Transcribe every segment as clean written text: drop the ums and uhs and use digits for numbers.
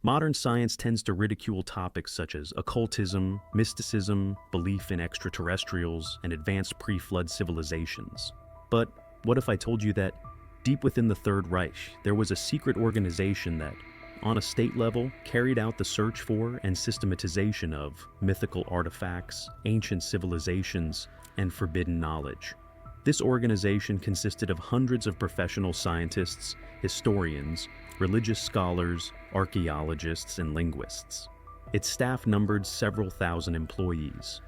Modern science tends to ridicule topics such as occultism, mysticism, belief in extraterrestrials, and advanced pre-flood civilizations. But what if I told you that deep within the Third Reich, there was a secret organization that, on a state level, carried out the search for and systematization of mythical artifacts, ancient civilizations, and forbidden knowledge? This organization consisted of hundreds of professional scientists, historians, religious scholars, archaeologists, and linguists. Its staff numbered several thousand employees.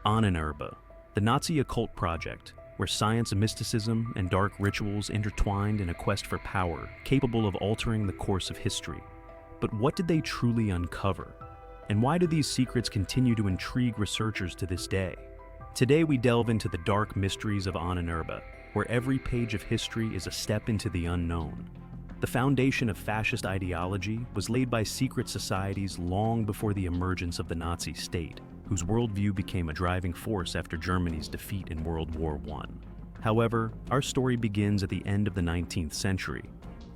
Ahnenerbe, the Nazi occult project, where science, mysticism, and dark rituals intertwined in a quest for power, capable of altering the course of history. But what did they truly uncover? And why do these secrets continue to intrigue researchers to this day? Today we delve into the dark mysteries of Ahnenerbe, where every page of history is a step into the unknown. The foundation of fascist ideology was laid by secret societies long before the emergence of the Nazi state, whose worldview became a driving force after Germany's defeat in World War I. However, our story begins at the end of the 19th century.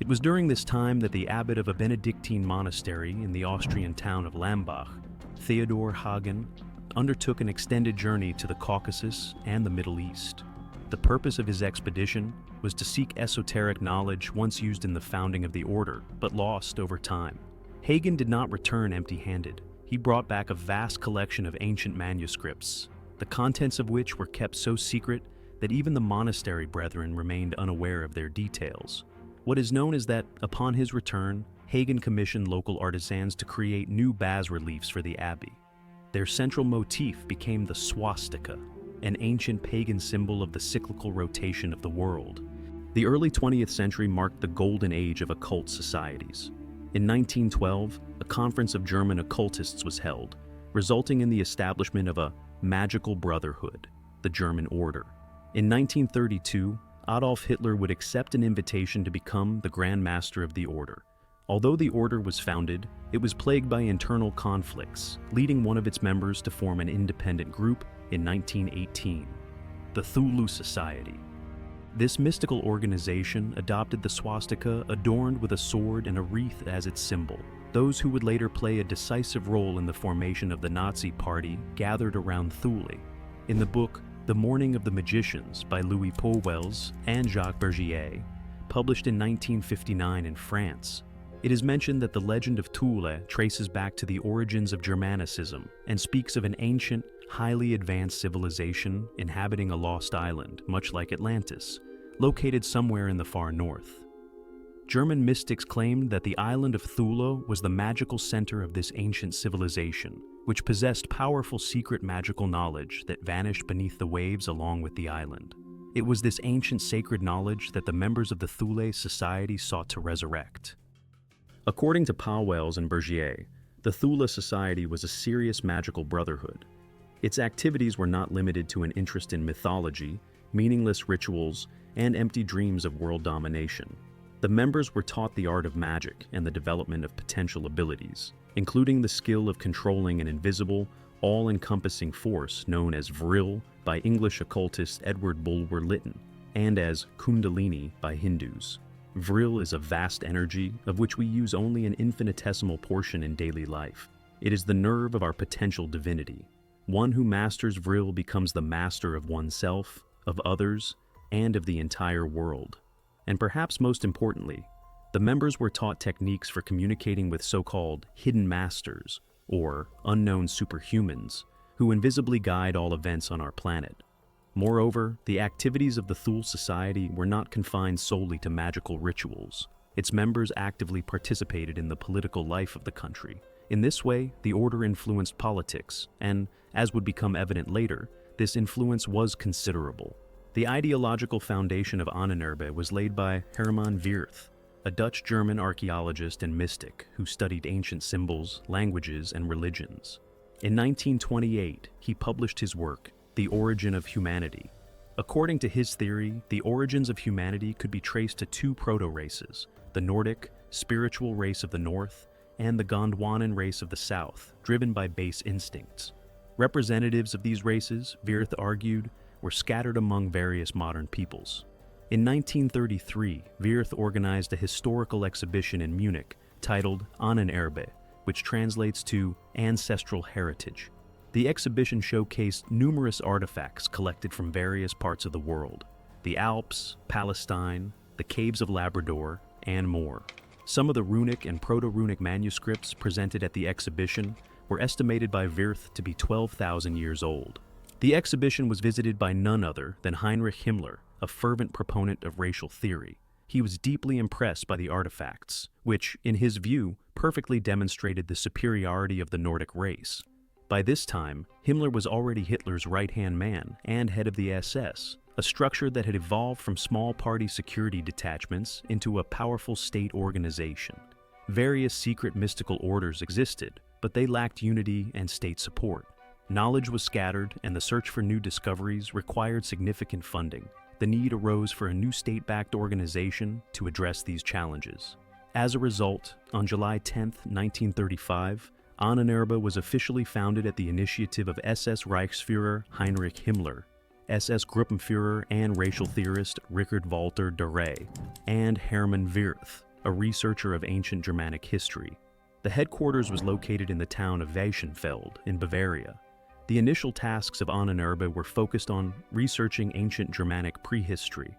It was during this time that the abbot of a Benedictine monastery in the Austrian town of Lambach, Theodor Hagen, undertook an extended journey to the Caucasus and the Middle East. The purpose of his expedition was to seek esoteric knowledge once used in the founding of the order, but lost over time. Hagen did not return empty-handed. He brought back a vast collection of ancient manuscripts, the contents of which were kept so secret that even the monastery brethren remained unaware of their details. What is known is that, upon his return, Hagen commissioned local artisans to create new bas-reliefs for the abbey. Their central motif became the swastika, an ancient pagan symbol of the cyclical rotation of the world. The early 20th century marked the golden age of occult societies. In 1912, a conference of German occultists was held, resulting in the establishment of a magical brotherhood, the German Order. In 1932, Adolf Hitler would accept an invitation to become the Grand Master of the Order. Although the order was founded, it was plagued by internal conflicts, leading one of its members to form an independent group in 1918, the Thule Society. This mystical organization adopted the swastika adorned with a sword and a wreath as its symbol. Those who would later play a decisive role in the formation of the Nazi Party gathered around Thule. In the book The Morning of the Magicians by Louis Pauwels and Jacques Bergier, published in 1959 in France, it is mentioned that the legend of Thule traces back to the origins of Germanicism and speaks of an ancient, highly advanced civilization inhabiting a lost island, much like Atlantis, located somewhere in the far north. German mystics claimed that the island of Thule was the magical center of this ancient civilization, which possessed powerful secret magical knowledge that vanished beneath the waves along with the island. It was this ancient sacred knowledge that the members of the Thule Society sought to resurrect. According to Pauwels and Bergier, the Thule Society was a serious magical brotherhood. Its activities were not limited to an interest in mythology, meaningless rituals, and empty dreams of world domination. The members were taught the art of magic and the development of potential abilities, including the skill of controlling an invisible, all-encompassing force known as Vril by English occultist Edward Bulwer-Lytton, and as Kundalini by Hindus. Vril is a vast energy of which we use only an infinitesimal portion in daily life. It is the nerve of our potential divinity. One who masters Vril becomes the master of oneself, of others, and of the entire world. And perhaps most importantly, the members were taught techniques for communicating with so-called hidden masters, or unknown superhumans, who invisibly guide all events on our planet. Moreover, the activities of the Thule Society were not confined solely to magical rituals. Its members actively participated in the political life of the country. In this way, the order influenced politics, and, as would become evident later, this influence was considerable. The ideological foundation of Ahnenerbe was laid by Herman Wirth, a Dutch-German archaeologist and mystic who studied ancient symbols, languages, and religions. In 1928, he published his work, The Origin of Humanity. According to his theory, the origins of humanity could be traced to two proto-races, the Nordic, spiritual race of the north, and the Gondwanan race of the south, driven by base instincts. Representatives of these races, Wirth argued, were scattered among various modern peoples. In 1933, Wirth organized a historical exhibition in Munich titled Ahnenerbe, which translates to ancestral heritage. The exhibition showcased numerous artifacts collected from various parts of the world: the Alps, Palestine, the Caves of Labrador, and more. Some of the Runic and Proto-Runic manuscripts presented at the exhibition were estimated by Wirth to be 12,000 years old. The exhibition was visited by none other than Heinrich Himmler, a fervent proponent of racial theory. He was deeply impressed by the artifacts, which, in his view, perfectly demonstrated the superiority of the Nordic race. By this time, Himmler was already Hitler's right-hand man and head of the SS, a structure that had evolved from small party security detachments into a powerful state organization. Various secret mystical orders existed, but they lacked unity and state support. Knowledge was scattered, and the search for new discoveries required significant funding. The need arose for a new state-backed organization to address these challenges. As a result, on July 10, 1935, Ahnenerbe was officially founded at the initiative of SS Reichsführer Heinrich Himmler, SS Gruppenführer and racial theorist Richard Walter Duré, and Herman Wirth, a researcher of ancient Germanic history. The headquarters was located in the town of Weichenfeld in Bavaria. The initial tasks of Ahnenerbe were focused on researching ancient Germanic prehistory.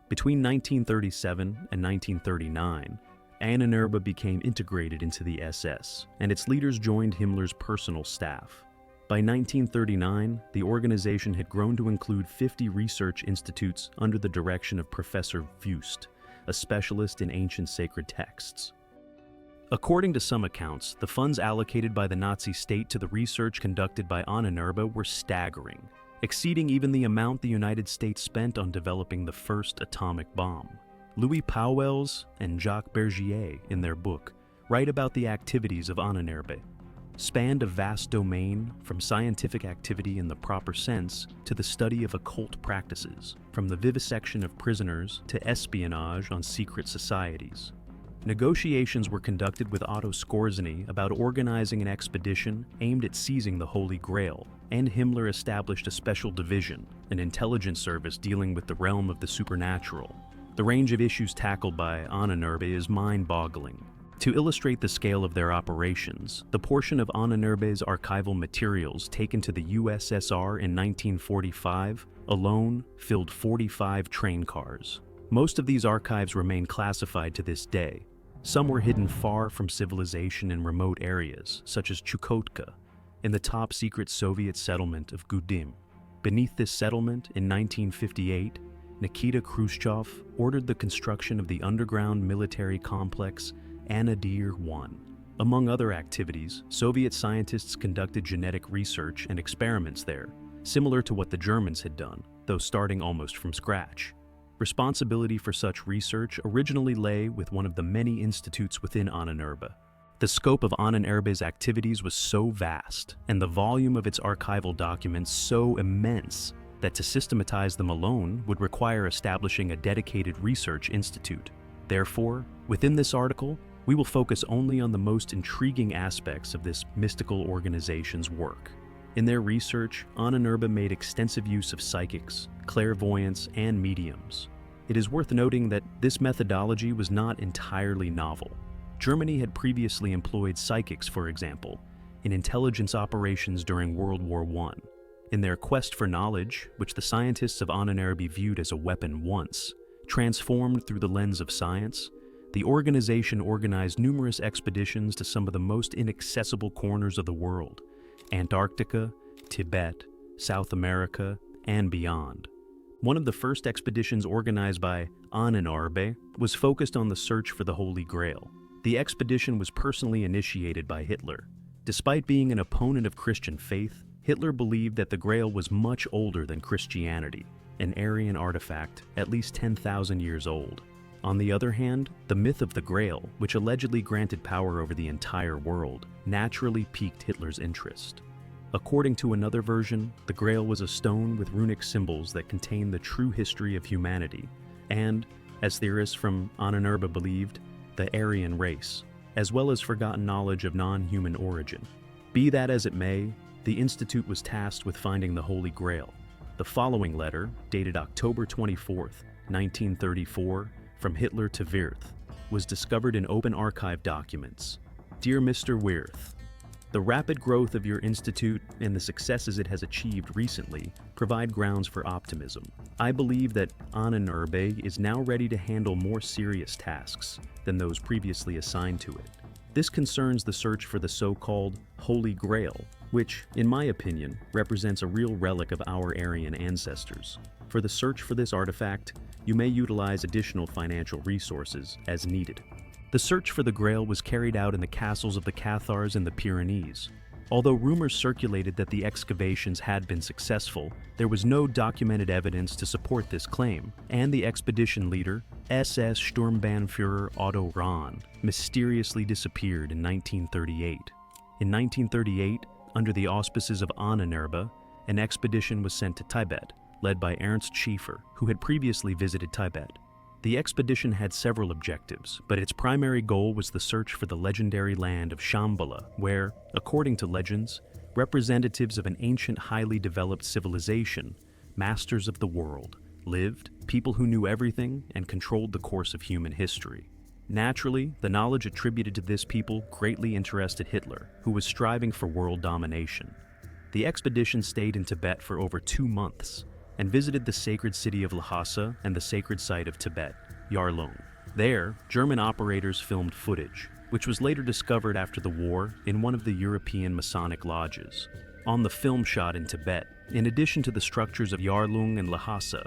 Between 1937 and 1939, Ahnenerbe became integrated into the SS, and its leaders joined Himmler's personal staff. By 1939, the organization had grown to include 50 research institutes under the direction of Professor Wüst, a specialist in ancient sacred texts. According to some accounts, the funds allocated by the Nazi state to the research conducted by Ahnenerbe were staggering, exceeding even the amount the United States spent on developing the first atomic bomb. Louis Pauwels and Jacques Bergier, in their book, write about the activities of Ahnenerbe. Spanned a vast domain from scientific activity in the proper sense to the study of occult practices, from the vivisection of prisoners to espionage on secret societies. Negotiations were conducted with Otto Skorzeny about organizing an expedition aimed at seizing the Holy Grail, and Himmler established a special division, an intelligence service dealing with the realm of the supernatural. The range of issues tackled by Ahnenerbe is mind-boggling. To illustrate the scale of their operations, the portion of Ahnenerbe's archival materials taken to the USSR in 1945 alone filled 45 train cars. Most of these archives remain classified to this day. Some were hidden far from civilization in remote areas, such as Chukotka, in the top-secret Soviet settlement of Gudim. Beneath this settlement, in 1958, Nikita Khrushchev ordered the construction of the underground military complex Ahnenerbe. Among other activities, Soviet scientists conducted genetic research and experiments there, similar to what the Germans had done, though starting almost from scratch. Responsibility for such research originally lay with one of the many institutes within Ahnenerbe. The scope of Ahnenerbe's activities was so vast, and the volume of its archival documents so immense, that to systematize them alone would require establishing a dedicated research institute. Therefore, within this article, we will focus only on the most intriguing aspects of this mystical organization's work. In their research, Ahnenerbe made extensive use of psychics, clairvoyants, and mediums. It is worth noting that this methodology was not entirely novel. Germany had previously employed psychics, for example, in intelligence operations during World War I. In their quest for knowledge, which the scientists of Ahnenerbe viewed as a weapon once, transformed through the lens of science, the organization organized numerous expeditions to some of the most inaccessible corners of the world: Antarctica, Tibet, South America, and beyond. One of the first expeditions organized by Ahnenerbe was focused on the search for the Holy Grail. The expedition was personally initiated by Hitler. Despite being an opponent of Christian faith, Hitler believed that the Grail was much older than Christianity, an Aryan artifact at least 10,000 years old. On the other hand, the myth of the Grail, which allegedly granted power over the entire world, naturally piqued Hitler's interest. According to another version, the Grail was a stone with runic symbols that contained the true history of humanity, and, as theorists from Ahnenerbe believed, the Aryan race, as well as forgotten knowledge of non-human origin. Be that as it may, the Institute was tasked with finding the Holy Grail. The following letter, dated October 24, 1934, from Hitler to Wirth, was discovered in open archive documents. Dear Mr. Wirth, the rapid growth of your institute and the successes it has achieved recently provide grounds for optimism. I believe that Ahnenerbe is now ready to handle more serious tasks than those previously assigned to it. This concerns the search for the so-called Holy Grail, which, in my opinion, represents a real relic of our Aryan ancestors. For the search for this artifact, you may utilize additional financial resources as needed. The search for the Grail was carried out in the castles of the Cathars in the Pyrenees. Although rumors circulated that the excavations had been successful, there was no documented evidence to support this claim, and the expedition leader, SS Sturmbannführer Otto Rahn, mysteriously disappeared in 1938. In 1938, under the auspices of Ahnenerbe, an expedition was sent to Tibet, led by Ernst Schiefer, who had previously visited Tibet. The expedition had several objectives, but its primary goal was the search for the legendary land of Shambhala, where, according to legends, representatives of an ancient, highly developed civilization, masters of the world, lived, people who knew everything and controlled the course of human history. Naturally, the knowledge attributed to this people greatly interested Hitler, who was striving for world domination. The expedition stayed in Tibet for over 2 months, and visited the sacred city of Lhasa and the sacred site of Tibet, Yarlung. There, German operators filmed footage, which was later discovered after the war in one of the European Masonic lodges. On the film shot in Tibet, in addition to the structures of Yarlung and Lhasa,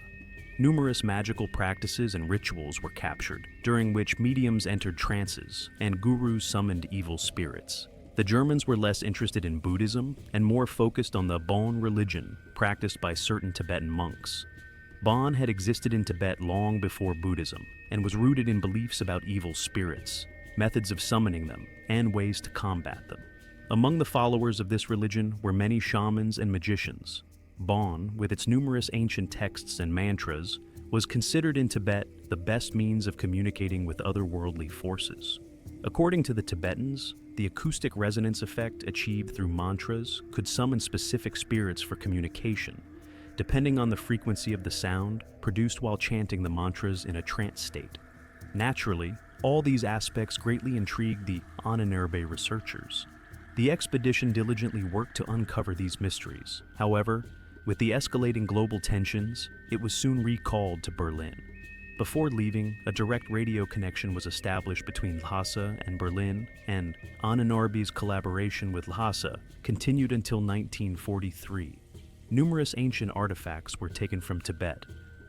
numerous magical practices and rituals were captured, during which mediums entered trances and gurus summoned evil spirits. The Germans were less interested in Buddhism and more focused on the Bon religion practiced by certain Tibetan monks. Bon had existed in Tibet long before Buddhism and was rooted in beliefs about evil spirits, methods of summoning them, and ways to combat them. Among the followers of this religion were many shamans and magicians. Bon, with its numerous ancient texts and mantras, was considered in Tibet the best means of communicating with otherworldly forces. According to the Tibetans, the acoustic resonance effect achieved through mantras could summon specific spirits for communication, depending on the frequency of the sound produced while chanting the mantras in a trance state. Naturally, all these aspects greatly intrigued the Ahnenerbe researchers. The expedition diligently worked to uncover these mysteries. However, with the escalating global tensions, it was soon recalled to Berlin. Before leaving, a direct radio connection was established between Lhasa and Berlin, and Ahnenerbe's collaboration with Lhasa continued until 1943. Numerous ancient artifacts were taken from Tibet,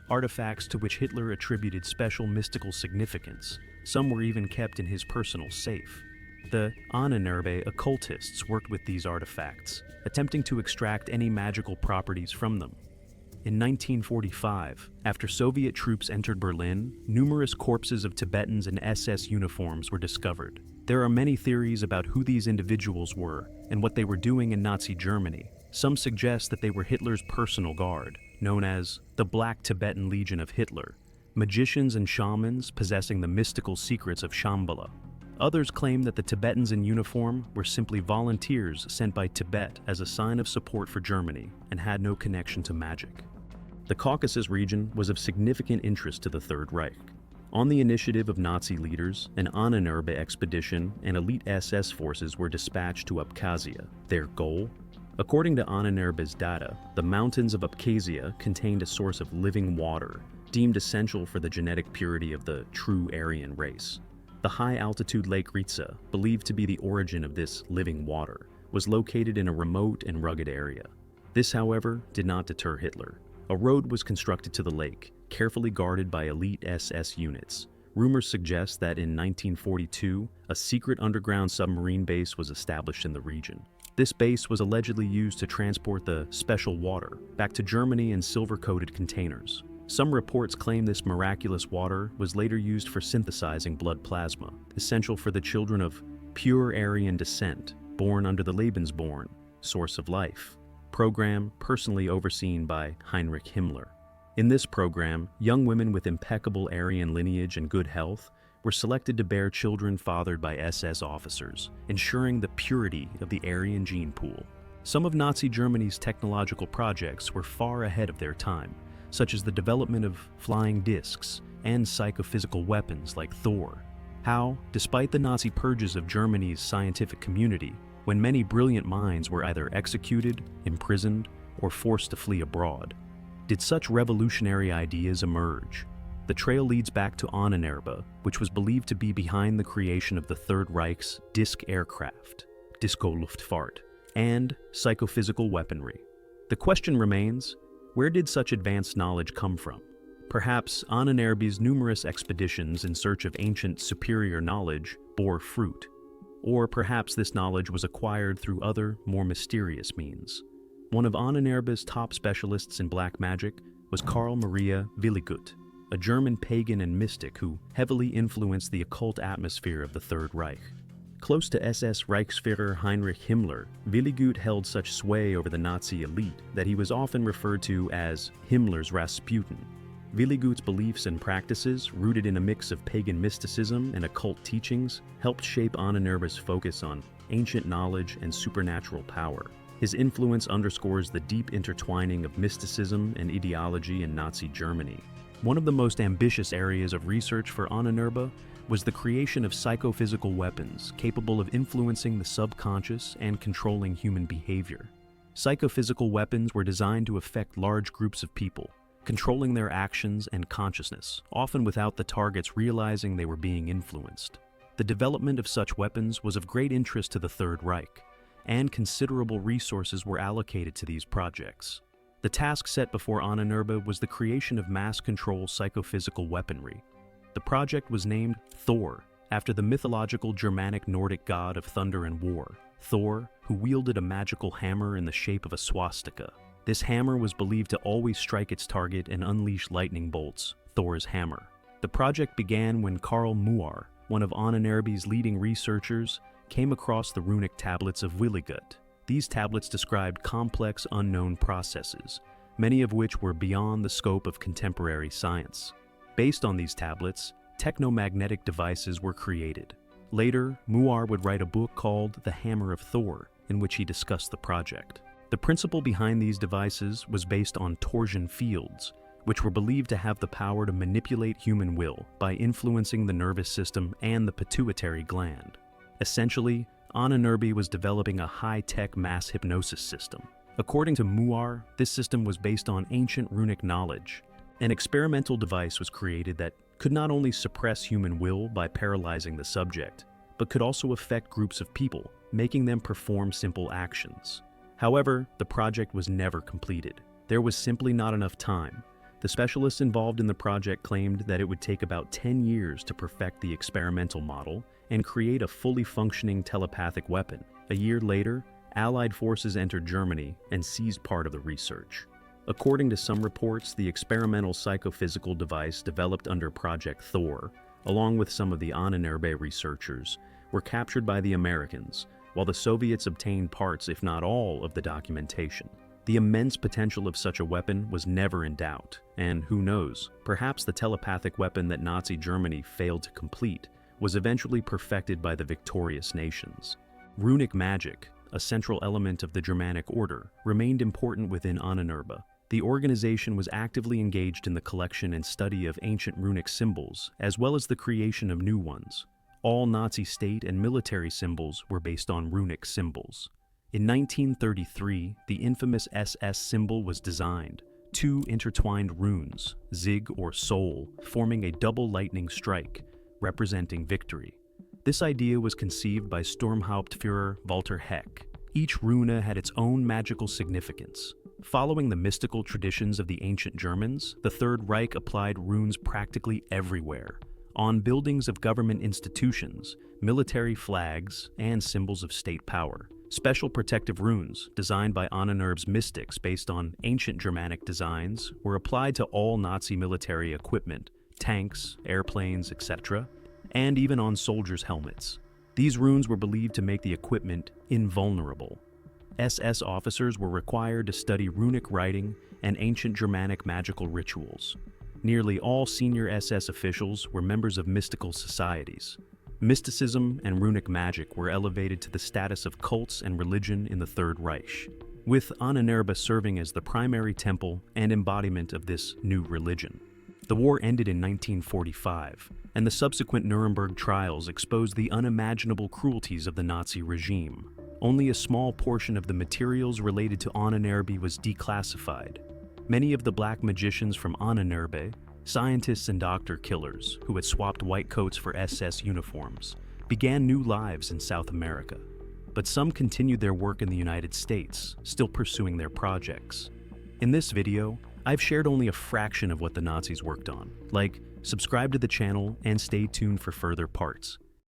artifacts to which Hitler attributed special mystical significance. Some were even kept in his personal safe. The Ahnenerbe occultists worked with these artifacts, attempting to extract any magical properties from them. In 1945, after Soviet troops entered Berlin, numerous corpses of Tibetans in SS uniforms were discovered. There are many theories about who these individuals were and what they were doing in Nazi Germany. Some suggest that they were Hitler's personal guard, known as the Black Tibetan Legion of Hitler, magicians and shamans possessing the mystical secrets of Shambhala. Others claim that the Tibetans in uniform were simply volunteers sent by Tibet as a sign of support for Germany and had no connection to magic. The Caucasus region was of significant interest to the Third Reich. On the initiative of Nazi leaders, an Ahnenerbe expedition and elite SS forces were dispatched to Abkhazia. Their goal? According to Ahnenerbe's data, the mountains of Abkhazia contained a source of living water, deemed essential for the genetic purity of the true Aryan race. The high-altitude Lake Ritsa, believed to be the origin of this living water, was located in a remote and rugged area. This, however, did not deter Hitler. A road was constructed to the lake, carefully guarded by elite SS units. Rumors suggest that in 1942, a secret underground submarine base was established in the region. This base was allegedly used to transport the special water back to Germany in silver-coated containers. Some reports claim this miraculous water was later used for synthesizing blood plasma, essential for the children of pure Aryan descent, born under the Lebensborn, source of life, program personally overseen by Heinrich Himmler. In this program, young women with impeccable Aryan lineage and good health were selected to bear children fathered by SS officers, ensuring the purity of the Aryan gene pool. Some of Nazi Germany's technological projects were far ahead of their time, such as the development of flying discs and psychophysical weapons like Thor. How, despite the Nazi purges of Germany's scientific community, when many brilliant minds were either executed, imprisoned, or forced to flee abroad, did such revolutionary ideas emerge? The trail leads back to Ahnenerbe, which was believed to be behind the creation of the Third Reich's disc aircraft, Disco-Luftfahrt, and psychophysical weaponry. The question remains, where did such advanced knowledge come from? Perhaps Ahnenerbe's numerous expeditions in search of ancient superior knowledge bore fruit. Or perhaps this knowledge was acquired through other, more mysterious means. One of Ahnenerbe's top specialists in black magic was Karl Maria Willigut, a German pagan and mystic who heavily influenced the occult atmosphere of the Third Reich. Close to SS Reichsführer Heinrich Himmler, Willigut held such sway over the Nazi elite that he was often referred to as Himmler's Rasputin. Willigut's beliefs and practices, rooted in a mix of pagan mysticism and occult teachings, helped shape Ahnenerbe's focus on ancient knowledge and supernatural power. His influence underscores the deep intertwining of mysticism and ideology in Nazi Germany. One of the most ambitious areas of research for Ahnenerbe was the creation of psychophysical weapons capable of influencing the subconscious and controlling human behavior. Psychophysical weapons were designed to affect large groups of people, controlling their actions and consciousness, often without the targets realizing they were being influenced. The development of such weapons was of great interest to the Third Reich, and considerable resources were allocated to these projects. The task set before Ahnenerbe was the creation of mass-control psychophysical weaponry. The project was named Thor, after the mythological Germanic Nordic god of thunder and war, Thor, who wielded a magical hammer in the shape of a swastika. This hammer was believed to always strike its target and unleash lightning bolts, Thor's hammer. The project began when Karl Muar, one of Ahnenerbe's leading researchers, came across the runic tablets of Willigut. These tablets described complex, unknown processes, many of which were beyond the scope of contemporary science. Based on these tablets, technomagnetic devices were created. Later, Muar would write a book called The Hammer of Thor, in which he discussed the project. The principle behind these devices was based on torsion fields, which were believed to have the power to manipulate human will by influencing the nervous system and the pituitary gland. Essentially, Ahnenerbe was developing a high-tech mass hypnosis system. According to Muar, this system was based on ancient runic knowledge. An experimental device was created that could not only suppress human will by paralyzing the subject, but could also affect groups of people, making them perform simple actions. However, the project was never completed. There was simply not enough time. The specialists involved in the project claimed that it would take about 10 years to perfect the experimental model and create a fully functioning telepathic weapon. A year later, Allied forces entered Germany and seized part of the research. According to some reports, the experimental psychophysical device developed under Project Thor, along with some of the Ahnenerbe researchers, were captured by the Americans, while the Soviets obtained parts, if not all, of the documentation. The immense potential of such a weapon was never in doubt, and who knows, perhaps the telepathic weapon that Nazi Germany failed to complete was eventually perfected by the victorious nations. Runic magic, a central element of the Germanic order, remained important within Ahnenerbe. The organization was actively engaged in the collection and study of ancient runic symbols, as well as the creation of new ones. All Nazi state and military symbols were based on runic symbols. In 1933, the infamous SS symbol was designed, two intertwined runes, Zig or Soul, forming a double lightning strike, representing victory. This idea was conceived by Sturmhauptführer Walter Heck. Each rune had its own magical significance. Following the mystical traditions of the ancient Germans, the Third Reich applied runes practically everywhere, on buildings of government institutions, military flags, and symbols of state power. Special protective runes, designed by Ahnenerbe's mystics based on ancient Germanic designs, were applied to all Nazi military equipment, tanks, airplanes, etc., and even on soldiers' helmets. These runes were believed to make the equipment invulnerable. SS officers were required to study runic writing and ancient Germanic magical rituals. Nearly all senior SS officials were members of mystical societies. Mysticism and runic magic were elevated to the status of cults and religion in the Third Reich, with Ahnenerbe serving as the primary temple and embodiment of this new religion. The war ended in 1945, and the subsequent Nuremberg trials exposed the unimaginable cruelties of the Nazi regime. Only a small portion of the materials related to Ahnenerbe was declassified. Many of the black magicians from Ahnenerbe, scientists and doctor killers who had swapped white coats for SS uniforms, began new lives in South America. But some continued their work in the United States, still pursuing their projects. In this video, I've shared only a fraction of what the Nazis worked on. Like, subscribe to the channel and stay tuned for further parts.